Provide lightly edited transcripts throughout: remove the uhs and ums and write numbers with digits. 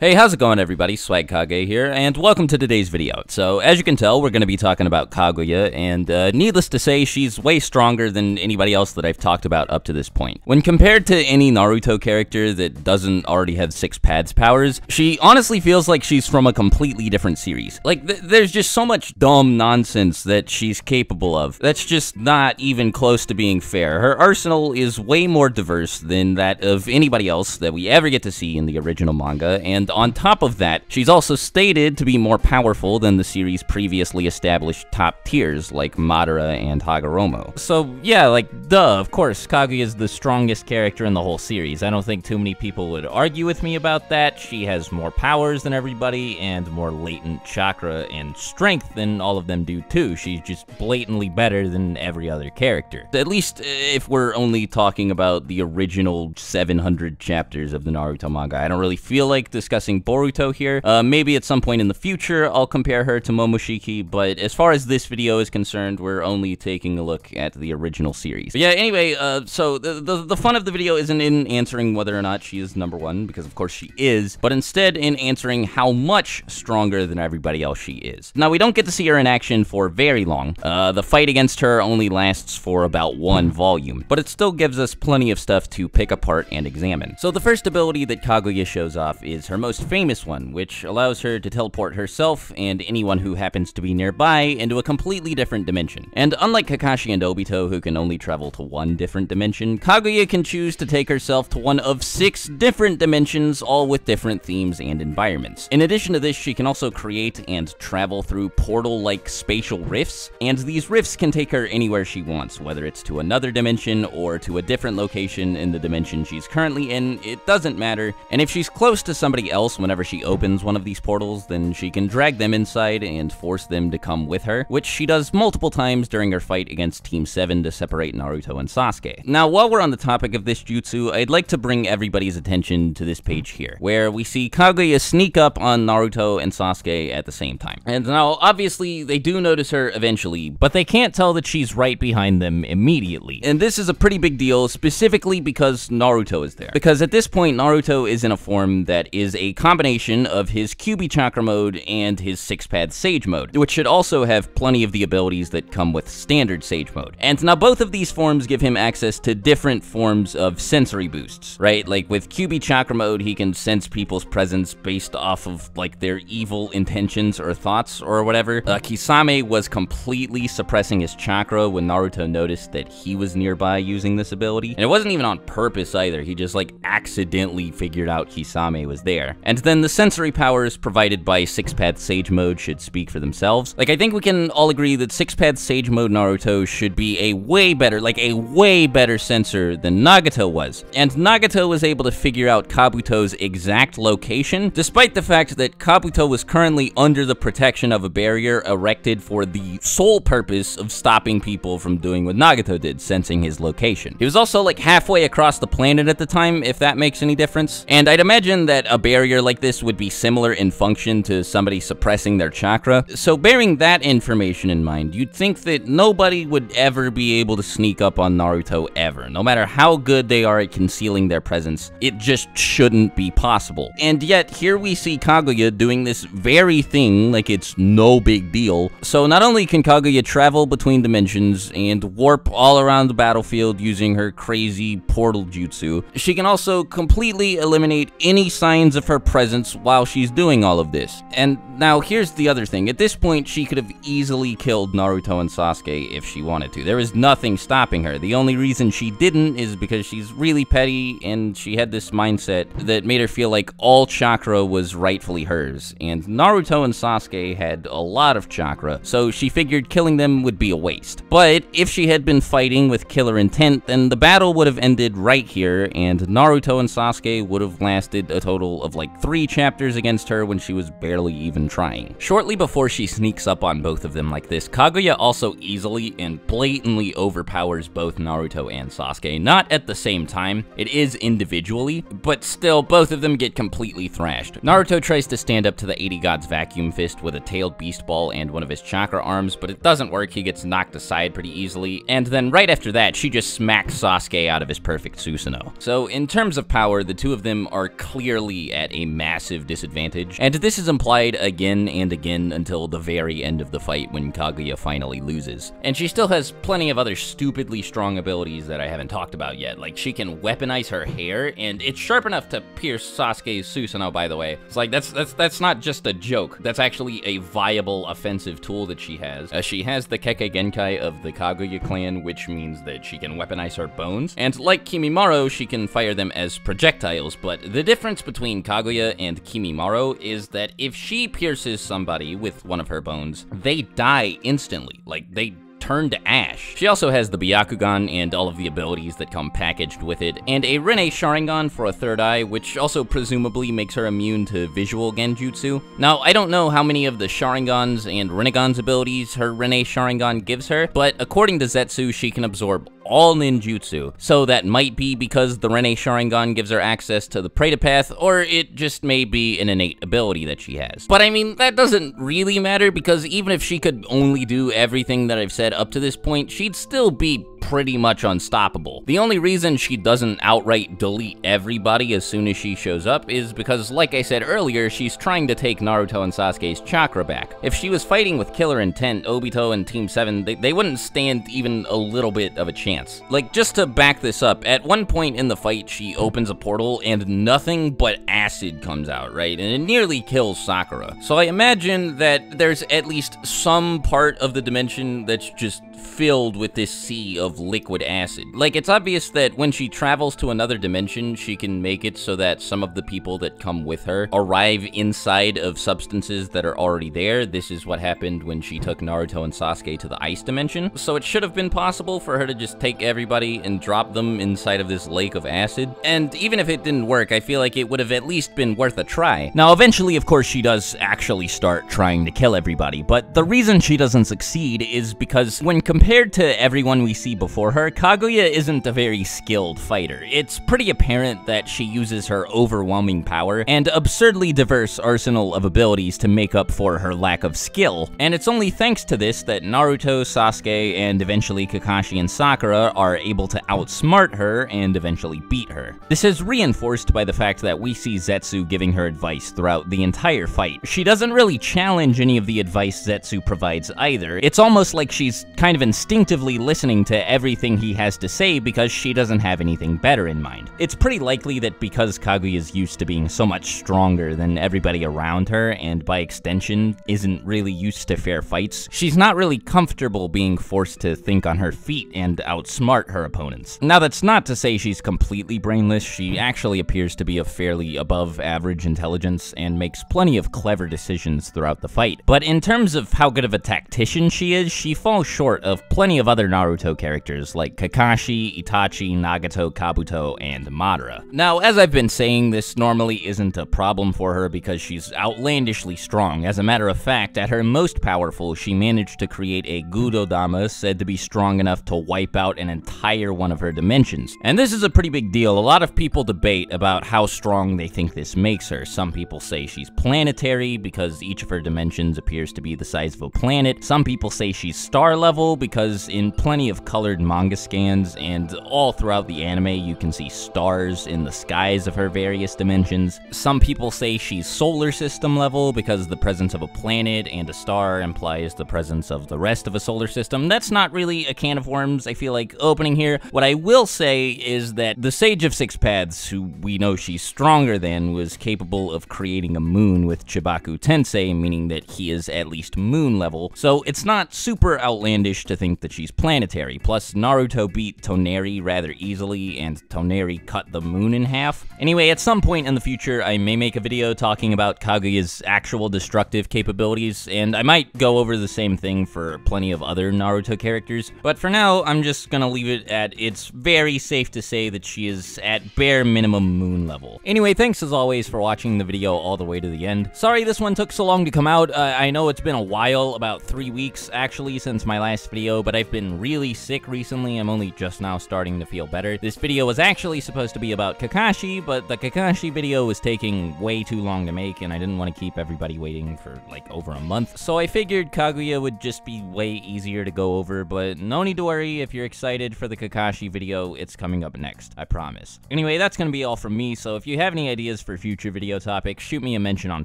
Hey, how's it going everybody? Swagkage here, and welcome to today's video. So, as you can tell, we're going to be talking about Kaguya, and needless to say, she's way stronger than anybody else that I've talked about up to this point. When compared to any Naruto character that doesn't already have 6 pads powers, she honestly feels like she's from a completely different series. Like, there's just so much dumb nonsense that she's capable of. That's just not even close to being fair. Her arsenal is way more diverse than that of anybody else that we ever get to see in the original manga, and on top of that, she's also stated to be more powerful than the series' previously established top tiers like Madara and Hagoromo. So yeah, like, duh, of course, Kaguya is the strongest character in the whole series. I don't think too many people would argue with me about that. She has more powers than everybody and more latent chakra and strength than all of them do too. She's just blatantly better than every other character. At least if we're only talking about the original 700 chapters of the Naruto manga. I don't really feel like discussing Boruto here. Maybe at some point in the future I'll compare her to Momoshiki, but as far as this video is concerned, we're only taking a look at the original series. But yeah, anyway, so the fun of the video isn't in answering whether or not she is #1, because of course she is, but instead in answering how much stronger than everybody else she is. Now, we don't get to see her in action for very long. The fight against her only lasts for about 1 volume, but it still gives us plenty of stuff to pick apart and examine. So the first ability that Kaguya shows off is her most famous one, which allows her to teleport herself and anyone who happens to be nearby into a completely different dimension. And unlike Kakashi and Obito, who can only travel to 1 different dimension, Kaguya can choose to take herself to one of 6 different dimensions, all with different themes and environments. In addition to this, she can also create and travel through portal-like spatial rifts, and these rifts can take her anywhere she wants, whether it's to another dimension or to a different location in the dimension she's currently in. It doesn't matter, and if she's close to somebody else whenever she opens one of these portals, then she can drag them inside and force them to come with her, which she does multiple times during her fight against Team 7 to separate Naruto and Sasuke. Now, while we're on the topic of this jutsu, I'd like to bring everybody's attention to this page here, where we see Kaguya sneak up on Naruto and Sasuke at the same time. And now, obviously, they do notice her eventually, but they can't tell that she's right behind them immediately. And this is a pretty big deal, specifically because Naruto is there. Because at this point, Naruto is in a form that is a combination of his Kyuubi chakra mode and his 6-pad sage mode, which should also have plenty of the abilities that come with standard sage mode. And now both of these forms give him access to different forms of sensory boosts, right? Like with Kyuubi chakra mode, he can sense people's presence based off of like their evil intentions or thoughts or whatever. Kisame was completely suppressing his chakra when Naruto noticed that he was nearby using this ability. And it wasn't even on purpose either, he just like accidentally figured out Kisame was there. And then the sensory powers provided by 6-pad sage mode should speak for themselves. Like, I think we can all agree that 6-pad sage mode Naruto should be a way better sensor than Nagato was. And Nagato was able to figure out Kabuto's exact location, despite the fact that Kabuto was currently under the protection of a barrier erected for the sole purpose of stopping people from doing what Nagato did, sensing his location. He was also like halfway across the planet at the time, if that makes any difference. And I'd imagine that a barrier like this would be similar in function to somebody suppressing their chakra. So bearing that information in mind, you'd think that nobody would ever be able to sneak up on Naruto ever. No matter how good they are at concealing their presence, it just shouldn't be possible. And yet, here we see Kaguya doing this very thing like it's no big deal. So not only can Kaguya travel between dimensions and warp all around the battlefield using her crazy portal jutsu, she can also completely eliminate any signs of her presence while she's doing all of this. And now here's the other thing. At this point, she could have easily killed Naruto and Sasuke if she wanted to. There was nothing stopping her. The only reason she didn't is because she's really petty and she had this mindset that made her feel like all chakra was rightfully hers. And Naruto and Sasuke had a lot of chakra, so she figured killing them would be a waste. But if she had been fighting with killer intent, then the battle would have ended right here, and Naruto and Sasuke would have lasted a total of like 3 chapters against her when she was barely even from trying. Shortly before she sneaks up on both of them like this, Kaguya also easily and blatantly overpowers both Naruto and Sasuke. Not at the same time, it is individually, but still both of them get completely thrashed. Naruto tries to stand up to the 80 Gods vacuum fist with a tailed beast ball and one of his chakra arms, but it doesn't work. He gets knocked aside pretty easily, and then right after that, she just smacks Sasuke out of his perfect Susanoo. So in terms of power, the two of them are clearly at a massive disadvantage, and this is implied again and again until the very end of the fight when Kaguya finally loses. And she still has plenty of other stupidly strong abilities that I haven't talked about yet, like she can weaponize her hair, and it's sharp enough to pierce Sasuke's Susanoo, by the way. It's like, that's not just a joke. That's actually a viable offensive tool that she has. She has the Kekkei Genkai of the Kaguya clan, which means that she can weaponize her bones, and like Kimimaro, she can fire them as projectiles, but the difference between Kaguya and Kimimaro is that if she pierces somebody with one of her bones, they die instantly. Like, they turn to ash. She also has the Byakugan and all of the abilities that come packaged with it, and a Rinne Sharingan for a third eye, which also presumably makes her immune to visual genjutsu. Now, I don't know how many of the Sharingans and Rinnegan's abilities her Rinne Sharingan gives her, but according to Zetsu, she can absorb all ninjutsu, so that might be because the Rinne Sharingan gives her access to the Preta Path, or it just may be an innate ability that she has. But I mean, that doesn't really matter, because even if she could only do everything that I've said up to this point, she'd still be pretty much unstoppable. The only reason she doesn't outright delete everybody as soon as she shows up is because, like I said earlier, she's trying to take Naruto and Sasuke's chakra back. If she was fighting with Killer Intent, Obito, and Team 7, they wouldn't stand even a little bit of a chance. Like, just to back this up, at one point in the fight, she opens a portal and nothing but acid comes out, right? And it nearly kills Sakura. So I imagine that there's at least some part of the dimension that's just filled with this sea of liquid acid. Like, it's obvious that when she travels to another dimension, she can make it so that some of the people that come with her arrive inside of substances that are already there. This is what happened when she took Naruto and Sasuke to the ice dimension. So it should have been possible for her to just take everybody and drop them inside of this lake of acid. And even if it didn't work, I feel like it would have at least been worth a try. Now, eventually, of course, she does actually start trying to kill everybody, but the reason she doesn't succeed is because when compared to everyone we see before her, Kaguya isn't a very skilled fighter. It's pretty apparent that she uses her overwhelming power and absurdly diverse arsenal of abilities to make up for her lack of skill, and it's only thanks to this that Naruto, Sasuke, and eventually Kakashi and Sakura are able to outsmart her and eventually beat her. This is reinforced by the fact that we see Zetsu giving her advice throughout the entire fight. She doesn't really challenge any of the advice Zetsu provides either. It's almost like she's kind of instinctively listening to everything he has to say because she doesn't have anything better in mind. It's pretty likely that because Kaguya's used to being so much stronger than everybody around her, and by extension isn't really used to fair fights, she's not really comfortable being forced to think on her feet and outsmart her opponents. Now, that's not to say she's completely brainless. She actually appears to be of fairly above average intelligence and makes plenty of clever decisions throughout the fight. But in terms of how good of a tactician she is, she falls short of plenty of other Naruto characters like Kakashi, Itachi, Nagato, Kabuto, and Madara. Now, as I've been saying, this normally isn't a problem for her because she's outlandishly strong. As a matter of fact, at her most powerful, she managed to create a Gudodama said to be strong enough to wipe out an entire one of her dimensions. And this is a pretty big deal. A lot of people debate about how strong they think this makes her. Some people say she's planetary because each of her dimensions appears to be the size of a planet. Some people say she's star level because in plenty of colored manga scans and all throughout the anime you can see stars in the skies of her various dimensions. Some people say she's solar system level because the presence of a planet and a star implies the presence of the rest of a solar system. That's not really a can of worms, I feel like, opening here. What I will say is that the Sage of Six Paths, who we know she's stronger than, was capable of creating a moon with Chibaku Tensei, meaning that he is at least moon level, so it's not super outlandish to think that she's planetary. Plus, plus Naruto beat Toneri rather easily, and Toneri cut the moon in half. Anyway, at some point in the future, I may make a video talking about Kaguya's actual destructive capabilities, and I might go over the same thing for plenty of other Naruto characters, but for now, I'm just gonna leave it at it's very safe to say that she is at bare minimum moon level. Anyway, thanks as always for watching the video all the way to the end. Sorry this one took so long to come out. I know it's been a while, about 3 weeks actually since my last video, but I've been really sick recently. I'm only just now starting to feel better. This video was actually supposed to be about Kakashi, but the Kakashi video was taking way too long to make, and I didn't want to keep everybody waiting for like over a month. So I figured Kaguya would just be way easier to go over, but no need to worry. If you're excited for the Kakashi video, it's coming up next, I promise. Anyway, that's gonna be all from me, so if you have any ideas for future video topics, shoot me a mention on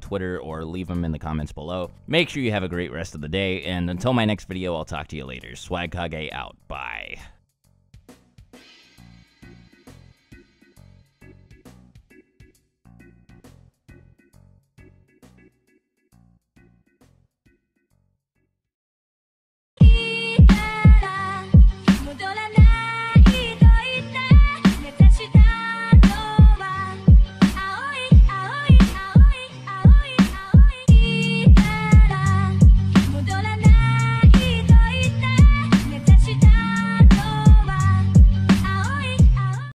Twitter or leave them in the comments below. Make sure you have a great rest of the day, and until my next video, I'll talk to you later. Swagkage out. Bye.